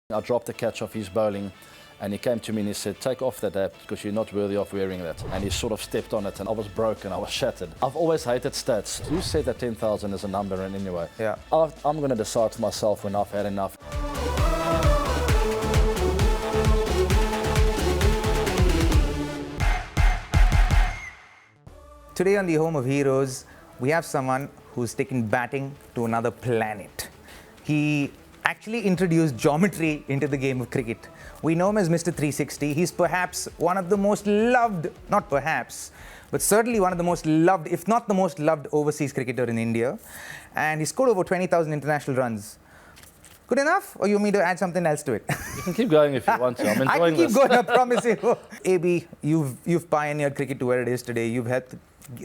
I dropped the catch off his bowling and he came to me and he said, take off that hat because you're not worthy of wearing that. And he sort of stepped on it and I was broken, I was shattered. I've always hated stats. You said that 10,000 is a number in any way. Yeah. I'm going to decide to myself when I've had enough. Today on the Home of Heroes, we have someone who's taken batting to another planet. He actually introduced geometry into the game of cricket. We know him as Mr. 360. He's perhaps one of the most loved, not perhaps, but certainly one of the most loved, if not the most loved overseas cricketer in India. And he scored over 20,000 international runs. Good enough? Or you want me to add something else to it? You can keep going if you want to. I'm enjoying I can keep this. going, I promise you. AB, you've pioneered cricket to where it is today. You've helped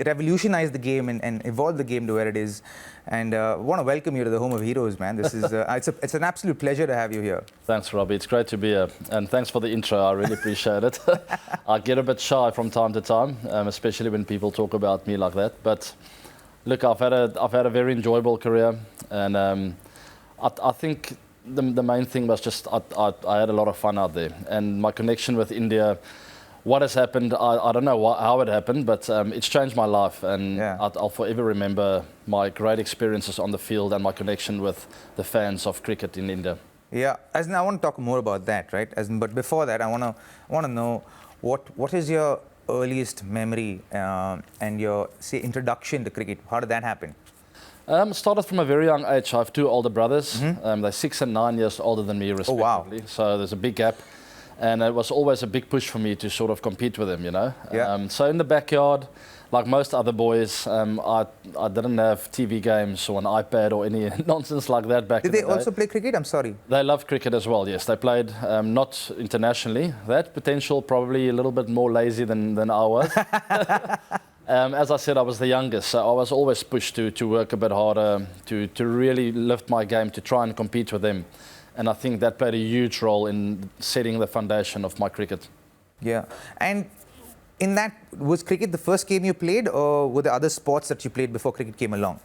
revolutionize the game and evolve the game to where it is. And I want to welcome you to the Home of Heroes, man. This is it's an absolute pleasure to have you here. Thanks, Robbie. It's great to be here. And thanks for the intro. I really appreciate it. I get a bit shy from time to time, especially when people talk about me like that. But look, I've had a very enjoyable career. And I think the main thing was just I had a lot of fun out there. And my connection with India, what has happened, I don't know how it happened, but it's changed my life. And Yeah. I'll forever remember my great experiences on the field and my connection with the fans of cricket in India. Yeah, I want to talk more about that, right? But before that, I want to know what is your earliest memory and your introduction to cricket? How did that happen? Started from a very young age. I have two older brothers. They're 6 and 9 years older than me, respectively. Wow. So there's a big gap. And it was always a big push for me to sort of compete with them, you know. Yeah. So in the backyard, like most other boys, I didn't have TV games or an iPad or any nonsense like that back Did in the they day. also play cricket? I'm sorry. They loved cricket as well, yes. They played not internationally. They had potential, probably a little bit more lazy than I was. As I said, I was the youngest, so I was always pushed to work a bit harder, to really lift my game, to try and compete with them. And I think that played a huge role in setting the foundation of my cricket. Yeah. And in that, was cricket the first game you played, or were there other sports that you played before cricket came along?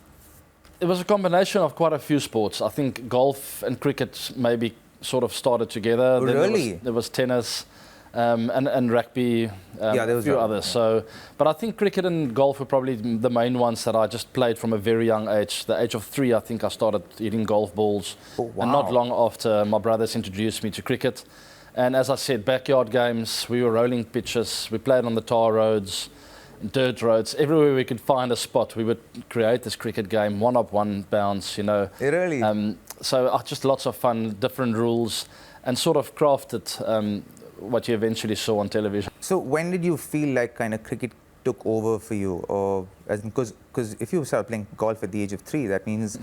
It was a combination of quite a few sports. I think golf and cricket maybe sort of started together. Oh, Then really? There was tennis and rugby, there a was few rugby, others. So, but I think cricket and golf were probably the main ones that I just played from a very young age. The age of 3, I think I started hitting golf balls. Oh, wow. And not long after, my brothers introduced me to cricket. And as I said, backyard games, we were rolling pitches, we played on the tar roads, dirt roads, everywhere we could find a spot, we would create this cricket game, one up, one bounce, you know. Really? So just lots of fun, different rules, and sort of crafted what you eventually saw on television. So when did you feel like kind of cricket took over for you? Or because if you started playing golf at the age of 3, that means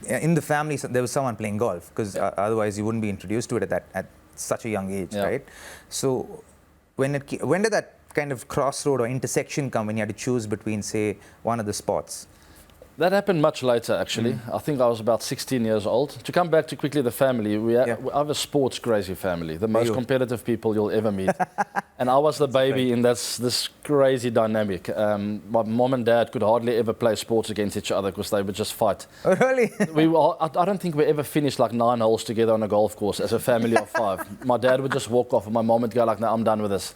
in the family there was someone playing golf, because otherwise you wouldn't be introduced to it at such a young age, Yeah. right? So when did that kind of crossroad or intersection come when you had to choose between, say, one of the sports? That happened much later, actually. I think I was about 16 years old. To come back to quickly the family, we have a sports crazy family, the most competitive people you'll ever meet. And I was the baby in this crazy dynamic. My mom and dad could hardly ever play sports against each other because they would just fight. Oh, really? I don't think we ever finished like 9 holes together on a golf course as a family of 5. My dad would just walk off and my mom would go like, no, I'm done with this.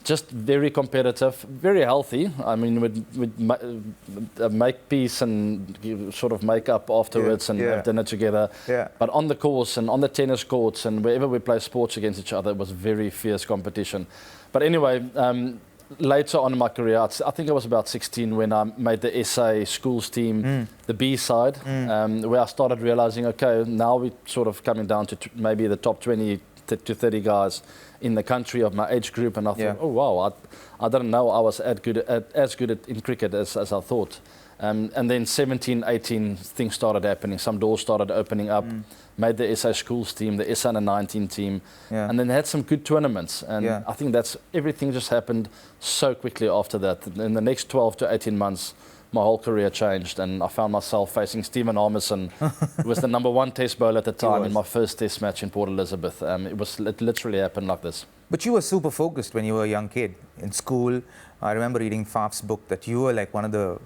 Just very competitive, very healthy. I mean, we'd make peace and sort of make up afterwards and have dinner together. Yeah. But on the course and on the tennis courts and wherever we play sports against each other, it was very fierce competition. But anyway, later on in my career, I think I was about 16 when I made the SA schools team, the B side, where I started realizing, okay, now we're sort of coming down to maybe the top 20 to 30 guys in the country of my age group, and I thought, oh wow, I didn't know I was as good in cricket as I thought. And then 17, 18, things started happening. Some doors started opening up. Made the SA schools team, the SA under 19 team, and then had some good tournaments. And I think everything just happened so quickly after that. In the next 12 to 18 months, my whole career changed, and I found myself facing Stephen Armisen, who was the #1 test bowler at the time in my first test match in Port Elizabeth. It literally happened like this. But you were super focused when you were a young kid in school. I remember reading Faf's book that you were like one of the,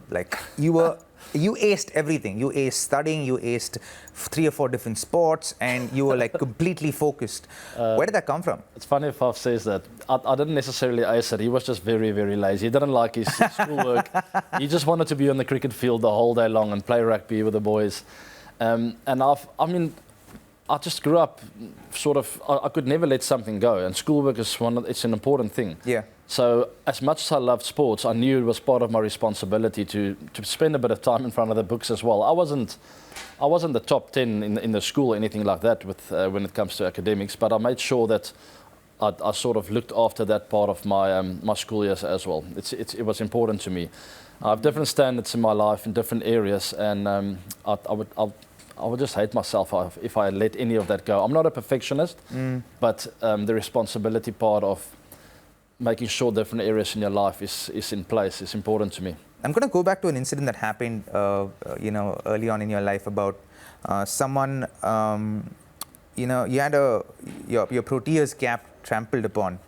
you were You aced everything. You aced studying, you aced 3 or 4 different sports, and you were like completely focused. Where did that come from? It's funny if Faf says that. I didn't necessarily ace it. He was just very, very lazy. He didn't like his schoolwork. He just wanted to be on the cricket field the whole day long and play rugby with the boys. And I just grew up sort of, I could never let something go. And schoolwork is it's an important thing. Yeah. So as much as I loved sports, I knew it was part of my responsibility to spend a bit of time in front of the books as well. I wasn't the top 10 in the school or anything like that when it comes to academics, but I made sure that I sort of looked after that part of my school years as well. It was important to me. I have different standards in my life in different areas, and I would just hate myself if I let any of that go. I'm not a perfectionist, but the responsibility part of making sure different areas in your life is in place is important to me. I'm going to go back to an incident that happened, early on in your life about someone, you had your Proteas cap trampled upon.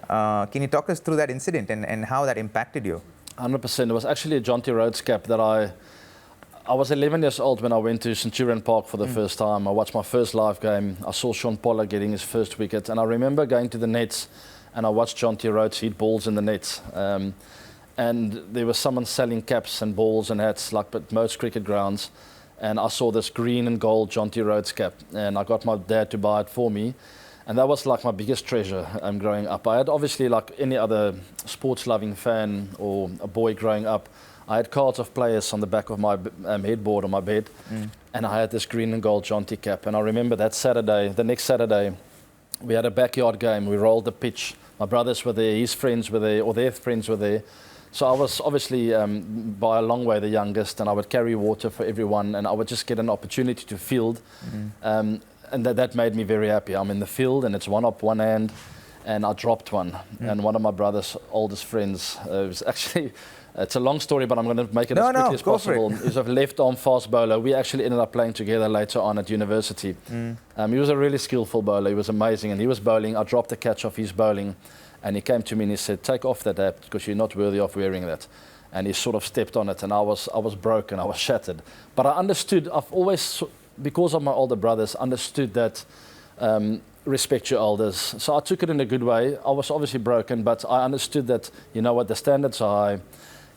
Can you talk us through that incident and how that impacted you? 100%. It was actually a Jonty Rhodes cap that I was 11 years old when I went to Centurion Park for the first time. I watched my first live game. I saw Sean Pollard getting his first wicket, and I remember going to the nets and I watched Jonty Rhodes hit balls in the nets. And there was someone selling caps and balls and hats like at most cricket grounds. And I saw this green and gold Jonty Rhodes cap, and I got my dad to buy it for me. And that was like my biggest treasure growing up. I had obviously, like any other sports-loving fan or a boy growing up, I had cards of players on the back of my headboard on my bed, and I had this green and gold Jonty cap. And I remember that Saturday, the next Saturday, we had a backyard game. We rolled the pitch. My brothers were there, his friends were there, or their friends were there. So I was obviously by a long way the youngest, and I would carry water for everyone, and I would just get an opportunity to field. And that made me very happy. I'm in the field, and it's one up, one hand, and I dropped one. And one of my brother's oldest friends, it was actually, it's a long story, but I'm going to make it as quickly as possible. He's a left-arm fast bowler. We actually ended up playing together later on at university. He was a really skillful bowler. He was amazing, and he was bowling. I dropped the catch off his bowling, and he came to me and he said, "Take off that hat because you're not worthy of wearing that." And he sort of stepped on it, and I was broken. I was shattered. But I understood. I've always, because of my older brothers, understood that respect your elders. So I took it in a good way. I was obviously broken, but I understood that, you know what, the standards are high.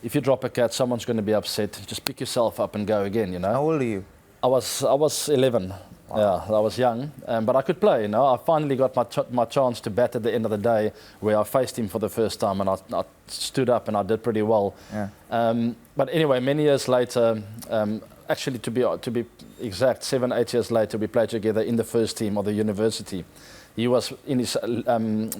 If you drop a cat, someone's going to be upset. Just pick yourself up and go again, you know. How old are you? I was 11. Wow. Yeah, I was young, but I could play, you know. I finally got my chance to bat at the end of the day, where I faced him for the first time, and I stood up and I did pretty well. Yeah. But anyway, many years later, actually to be exact, 7-8 years later, we played together in the first team of the university. He was in his earlier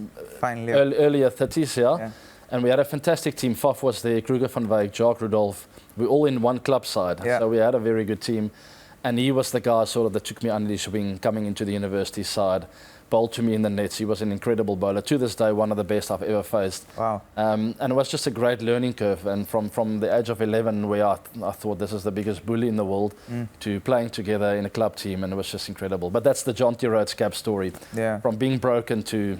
30s, yeah. And we had a fantastic team. Faf was there, Kruger van Wyk, Jacques Rudolph. We all in one club side, so we had a very good team. And he was the guy sort of that took me under his wing coming into the university side, bowled to me in the nets. He was an incredible bowler. To this day, one of the best I've ever faced. Wow. And it was just a great learning curve. And from the age of 11, where I thought this is the biggest bully in the world, to playing together in a club team, and it was just incredible. But that's the Jonty Rhodes cap story. Yeah. From being broken to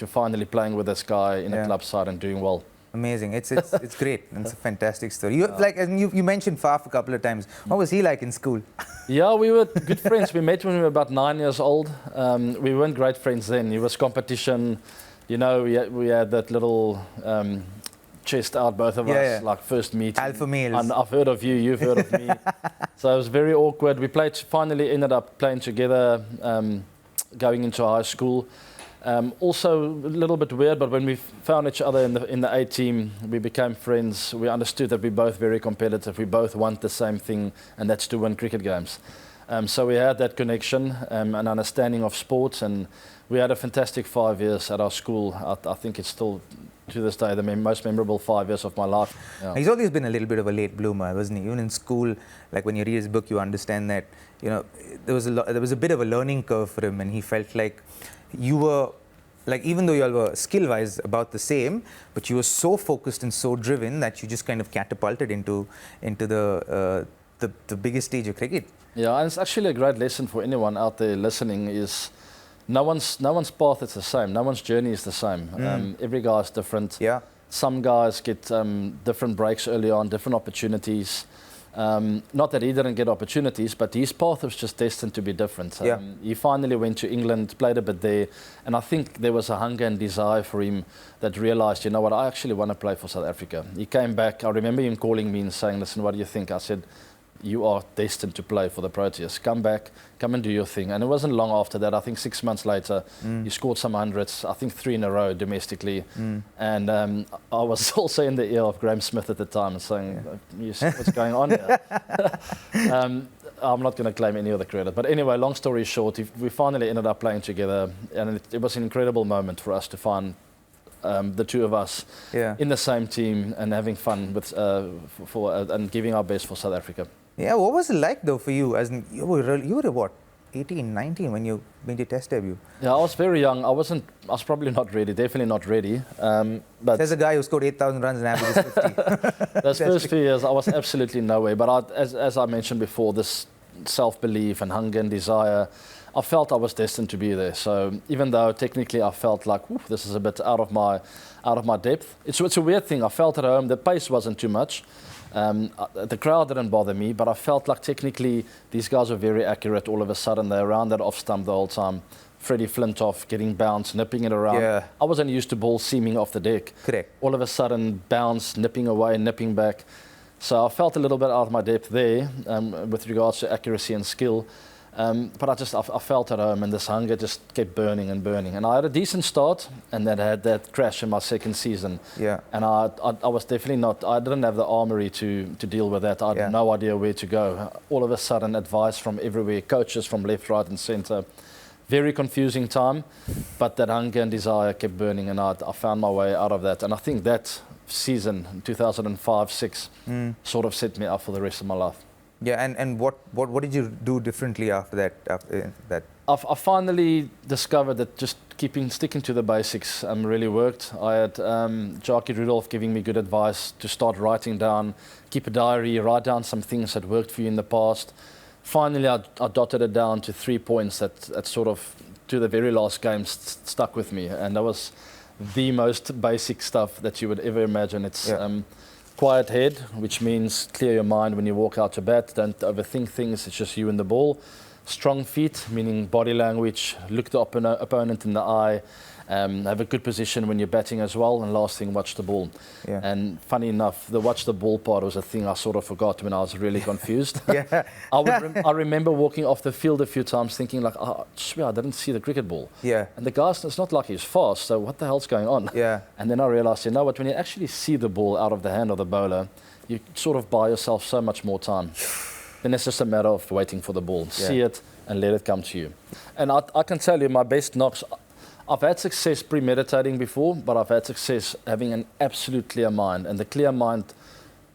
finally playing with this guy in a club side and doing well. Amazing. It's great. It's a fantastic story. You mentioned Faf a couple of times. What was he like in school? Yeah, we were good friends. We met when we were about 9 years old. We weren't great friends then. It was competition. You know, we had that little chest out, both of us, like first meeting. Alpha males. And I've heard of you, you've heard of me. So it was very awkward. We finally ended up playing together, going into high school. Also a little bit weird, but when we found each other in the A team, we became friends. We understood that we're both very competitive. We both want the same thing, and that's to win cricket games. So we had that connection, an understanding of sports, and we had a fantastic 5 years at our school. I think it's still, to this day, the most memorable 5 years of my life. Yeah. He's always been a little bit of a late bloomer, wasn't he? Even in school, like when you read his book, you understand that, you know, there was a bit of a learning curve for him, and he felt like you were, like, even though you all were skill-wise about the same, but you were so focused and so driven that you just kind of catapulted into the biggest stage of cricket. Yeah, and it's actually a great lesson for anyone out there listening. Is no one's path is the same. No one's journey is the same. Every guy is different. Yeah. Some guys get different breaks early on, different opportunities. Not that he didn't get opportunities, but his path was just destined to be different. Yeah. He finally went to England, played a bit there, and I think there was a hunger and desire for him that realised, you know what, I actually want to play for South Africa. He came back, I remember him calling me and saying, listen, what do you think? I said, you are destined to play for the Proteas. Come back, come and do your thing. And it wasn't long after that, I think 6 months later, he scored some hundreds, I think 3 in a row domestically. And I was also in the ear of Graham Smith at the time saying, you see what's going on here? I'm not going to claim any of the credit. But anyway, long story short, we finally ended up playing together. And it was an incredible moment for us to find the two of us in the same team and having fun with, and giving our best for South Africa. Yeah, what was it like though for you? As in, you were what, 18, 19 when you made your test debut? Yeah, I was very young. I was probably not ready, definitely not ready. But there's a guy who scored 8,000 runs and averages 50. those first few years, I was absolutely nowhere. But as I mentioned before, this self-belief and hunger and desire, I felt I was destined to be there. So even though technically I felt like, this is a bit out of my depth, it's a weird thing. I felt at home, the pace wasn't too much. The crowd didn't bother me, but I felt like technically these guys were very accurate. All of a sudden, they're around that off stump the whole time. Freddie Flintoff getting bounced, nipping it around. Yeah. I wasn't used to balls seaming off the deck. Correct. All of a sudden, bounce, nipping away, nipping back. So I felt a little bit out of my depth there with regards to accuracy and skill. But I felt at home, and this hunger just kept burning and burning. And I had a decent start, and then I had that crash in my second season. Yeah. And I was definitely not, I didn't have the armory to deal with that. I had no idea where to go. All of a sudden, advice from everywhere, coaches from left, right, and centre. Very confusing time, but that hunger and desire kept burning, and I found my way out of that. And I think that season, 2005-06, sort of set me up for the rest of my life. Yeah, and what did you do differently after that? I finally discovered that just sticking to the basics really worked. I had Jackie Rudolph giving me good advice to start writing down, keep a diary, write down some things that worked for you in the past. Finally, I dotted it down to 3 points that sort of, to the very last game, stuck with me. And that was the most basic stuff that you would ever imagine. It's quiet head, which means clear your mind when you walk out to bat. Don't overthink things. It's just you and the ball. Strong feet, meaning body language. Look the opponent in the eye. Have a good position when you're batting as well. And last thing, watch the ball. Yeah. And funny enough, the watch the ball part was a thing I sort of forgot when I was really confused. I remember walking off the field a few times thinking like, I swear I didn't see the cricket ball. Yeah. And the guy's, it's not like he's fast, so what the hell's going on? Yeah. And then I realized, you know what, when you actually see the ball out of the hand of the bowler, you sort of buy yourself so much more time. Then it's just a matter of waiting for the ball. Yeah. See it and let it come to you. And I can tell you my best knocks, I've had success premeditating before, but I've had success having an absolute clear mind. And the clear mind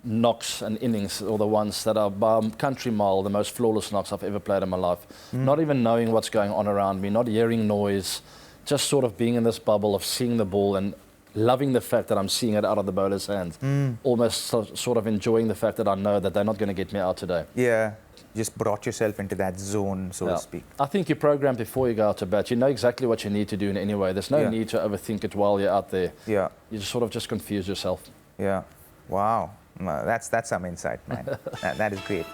knocks and innings are the ones that are by a country mile the most flawless knocks I've ever played in my life. Not even knowing what's going on around me, not hearing noise, just sort of being in this bubble of seeing the ball and loving the fact that I'm seeing it out of the bowler's hands. Almost sort of enjoying the fact that I know that they're not going to get me out today. Yeah. Just brought yourself into that zone, so to speak. I think you're programmed before you go out to bat. You know exactly what you need to do in any way. There's no need to overthink it while you're out there. Yeah. You just sort of just confuse yourself. Yeah. Wow. That's some insight, man. that is great.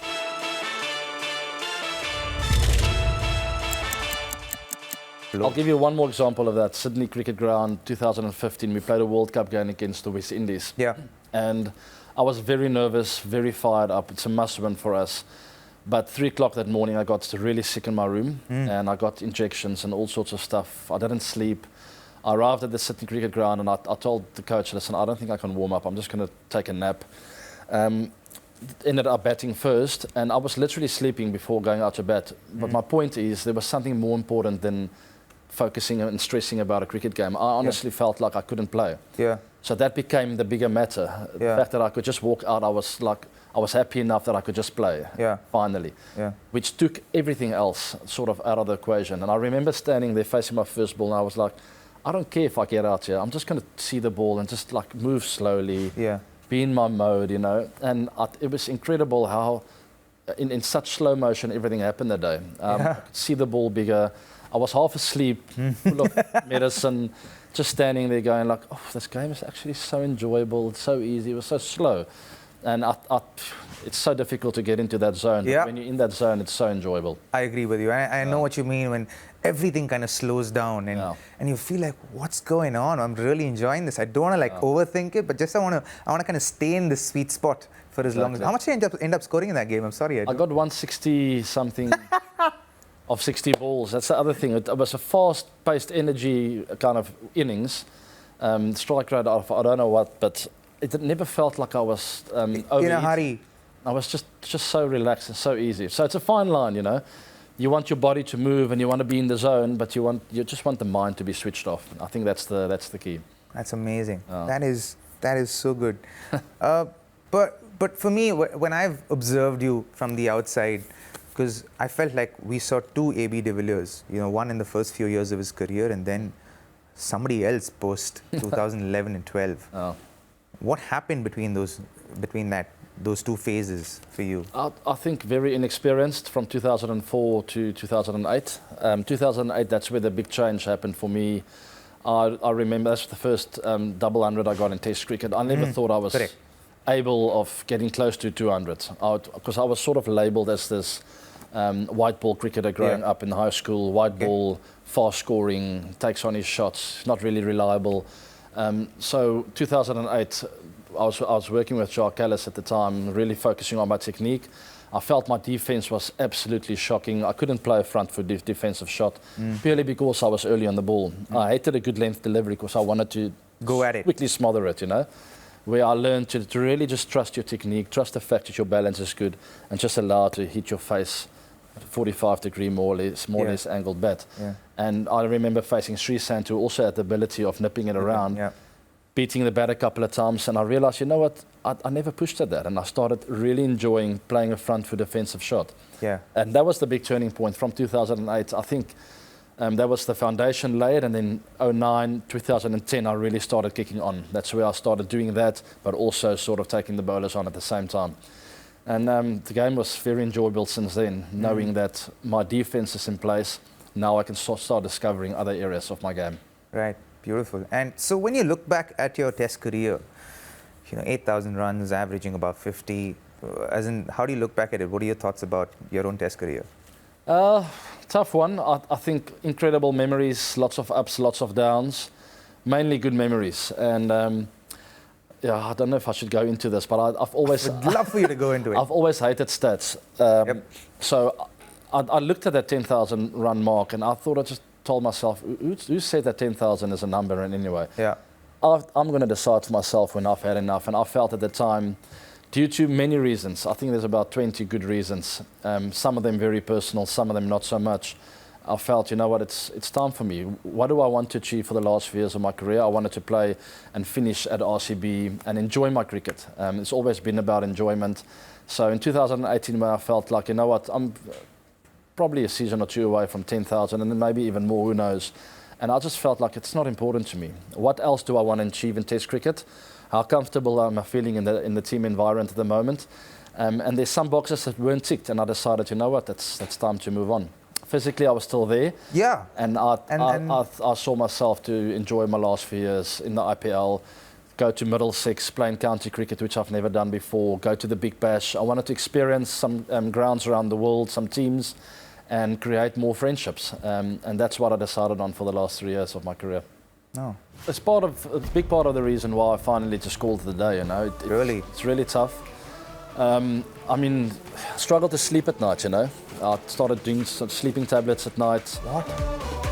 I'll give you one more example of that. Sydney Cricket Ground, 2015. We played a World Cup game against the West Indies. Yeah. And I was very nervous, very fired up. It's a must-win for us. But 3 o'clock that morning, I got really sick in my room, and I got injections and all sorts of stuff. I didn't sleep. I arrived at the Sydney Cricket Ground, and I told the coach, listen, I don't think I can warm up. I'm just going to take a nap. Ended up batting first, and I was literally sleeping before going out to bat. But my point is, there was something more important than focusing and stressing about a cricket game. I honestly felt like I couldn't play. Yeah. So that became the bigger matter. The fact that I could just walk out, I was happy enough that I could just play, finally, which took everything else sort of out of the equation. And I remember standing there facing my first ball, and I was like, I don't care if I get out here. I'm just going to see the ball and just like move slowly, be in my mode, you know. And it was incredible how in such slow motion everything happened that day. I could see the ball bigger. I was half asleep, full of medicine, just standing there going like, oh, this game is actually so enjoyable, it's so easy, it was so slow. And it's so difficult to get into that zone. Yeah. But when you're in that zone, it's so enjoyable. I agree with you. I know what you mean when everything kind of slows down and you feel like, what's going on? I'm really enjoying this. I don't want to like overthink it, but just I want to kind of stay in this sweet spot for as long as. How much did you end up scoring in that game? I'm sorry. I got 160 something of 60 balls. That's the other thing. It was a fast-paced energy kind of innings. Strike rate of I don't know what, but it never felt like I was in a hurry. I was just so relaxed and so easy. So it's a fine line, you know. You want your body to move and you want to be in the zone, but you just want the mind to be switched off. I think that's the key. That's amazing. That is so good. But for me, when I've observed you from the outside, because I felt like we saw two AB de Villiers. You know, one in the first few years of his career, and then somebody else post 2011 and 12. What happened between those two phases for you? I think very inexperienced from 2004 to 2008. 2008, that's where the big change happened for me. I remember that's the first double 100 I got in Test cricket. I never thought I was able of getting close to 200 because I was sort of labelled as this white ball cricketer growing up in high school. White ball, fast scoring, takes on his shots, not really reliable. So 2008, I was working with JioCinema at the time, really focusing on my technique. I felt my defense was absolutely shocking. I couldn't play a front foot defensive shot purely because I was early on the ball. I hated a good length delivery because I wanted to go at it, quickly smother it, you know. Where I learned to really just trust your technique, trust the fact that your balance is good, and just allow it to hit your face 45-degree more or less angled bat. And I remember facing Srisan, who also had the ability of nipping it around, beating the bat a couple of times, and I realized, you know what, I never pushed at that, and I started really enjoying playing a front foot defensive shot. And that was the big turning point from 2008. I think that was the foundation laid, and then 2009, 2010, I really started kicking on. That's where I started doing that, but also sort of taking the bowlers on at the same time. And the game was very enjoyable since then, knowing that my defense is in place. Now I can start discovering other areas of my game. Right, beautiful. And so when you look back at your Test career, you know, 8,000 runs, averaging about 50, how do you look back at it? What are your thoughts about your own Test career? Tough one. I think incredible memories, lots of ups, lots of downs, mainly good memories. And I don't know if I should go into this, but I've always... I would love for you to go into it. I've always hated stats. So I looked at that 10,000 run mark and I thought, I just told myself, who said that 10,000 is a number in any way? I'm going to decide for myself when I've had enough. And I felt at the time, due to many reasons, I think there's about 20 good reasons, some of them very personal, some of them not so much. I felt, you know what, it's time for me. What do I want to achieve for the last few years of my career? I wanted to play and finish at RCB and enjoy my cricket. It's always been about enjoyment. So in 2018, when I felt like, you know what, I'm probably a season or two away from 10,000 and then maybe even more, who knows. And I just felt like it's not important to me. What else do I want to achieve in Test cricket? How comfortable am I feeling in the team environment at the moment? And there's some boxes that weren't ticked, and I decided, you know what, that's time to move on. Physically, I was still there. And I saw myself to enjoy my last few years in the IPL, go to Middlesex, playing county cricket, which I've never done before, go to the Big Bash. I wanted to experience some grounds around the world, some teams, and create more friendships. And that's what I decided on for the last 3 years of my career. It's a big part of the reason why I finally just called it a day, you know. It's really tough. I mean, I struggled to sleep at night, you know. I started doing some sleeping tablets at night. What?